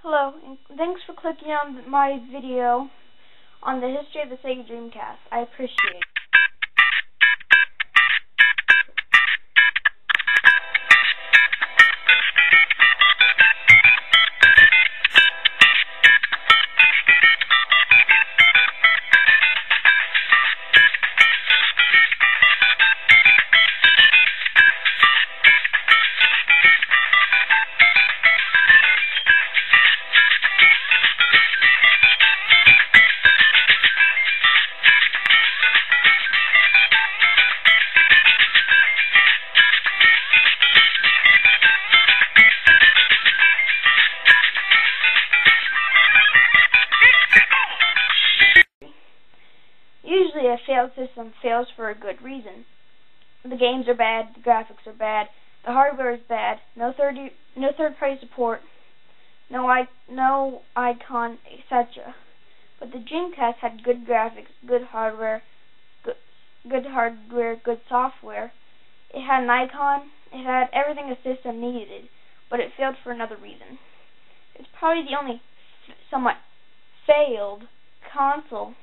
Hello, and thanks for clicking on my video on the history of the Sega Dreamcast. I appreciate it. Usually a failed system fails for a good reason. The games are bad, the graphics are bad, the hardware is bad, no third-party support, no icon, etc. But the Dreamcast had good graphics, good hardware, good software. It had an icon, it had everything a system needed, but it failed for another reason. It's probably the only somewhat failed console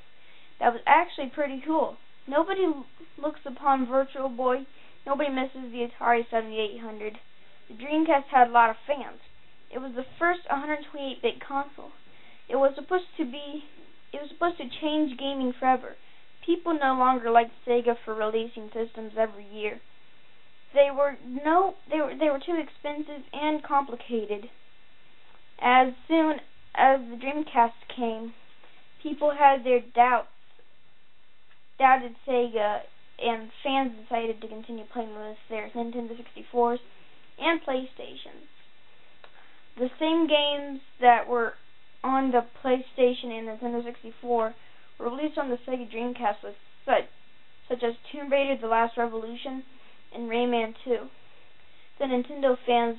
that was actually pretty cool. Nobody looks upon Virtual Boy. Nobody misses the Atari 7800. The Dreamcast had a lot of fans. It was the first 128-bit console. It was supposed to change gaming forever. People no longer liked Sega for releasing systems every year. They were too expensive and complicated. As soon as the Dreamcast came, people had their doubted Sega, and fans decided to continue playing with their Nintendo 64s and PlayStations. The same games that were on the PlayStation and Nintendo 64 were released on the Sega Dreamcast, such as Tomb Raider: The Last Revolution and Rayman 2. The Nintendo fans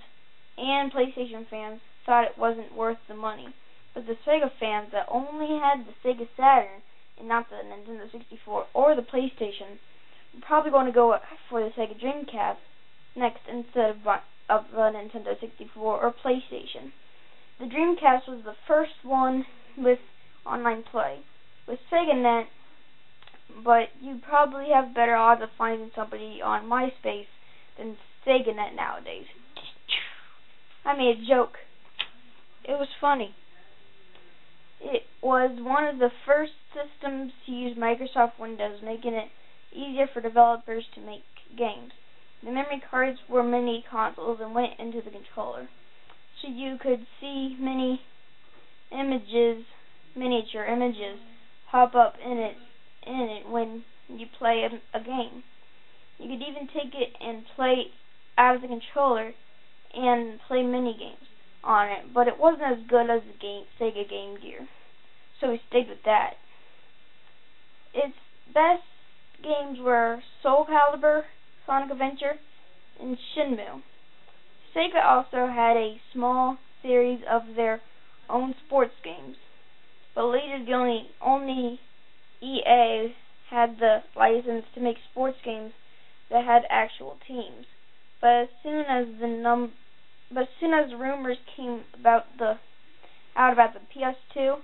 and PlayStation fans thought it wasn't worth the money, but the Sega fans that only had the Sega Saturn and not the Nintendo 64 or the PlayStation were probably going to go for the Sega Dreamcast next instead of the Nintendo 64 or PlayStation. The Dreamcast was the first one with online play, with SegaNet, but you probably have better odds of finding somebody on MySpace than SegaNet nowadays. I made a joke. It was funny. It was one of the first systems to use Microsoft Windows, making it easier for developers to make games. The memory cards were mini consoles and went into the controller, so you could see miniature images pop up in it when you play a game. You could even take it and play out of the controller and play mini games on it, but it wasn't as good as the Sega Game Gear, so we stayed with that. Its best games were Soul Calibur, Sonic Adventure, and Shenmue. Sega also had a small series of their own sports games, but later only EA had the license to make sports games that had actual teams. But as soon as the rumors came about the PS2,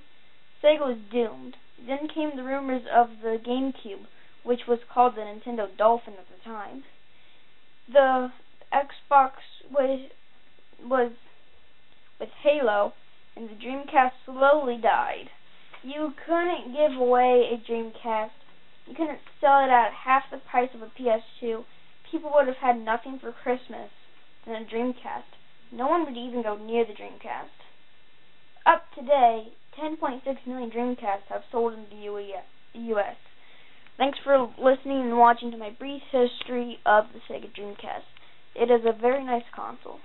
Sega was doomed. Then came the rumors of the GameCube, which was called the Nintendo Dolphin at the time. The Xbox was with Halo, and the Dreamcast slowly died. You couldn't give away a Dreamcast. You couldn't sell it at half the price of a PS2. People would have had nothing for Christmas than a Dreamcast. No one would even go near the Dreamcast. Up today, 10.6 million Dreamcasts have sold in the U.S. Thanks for listening and watching to my brief history of the Sega Dreamcast. It is a very nice console.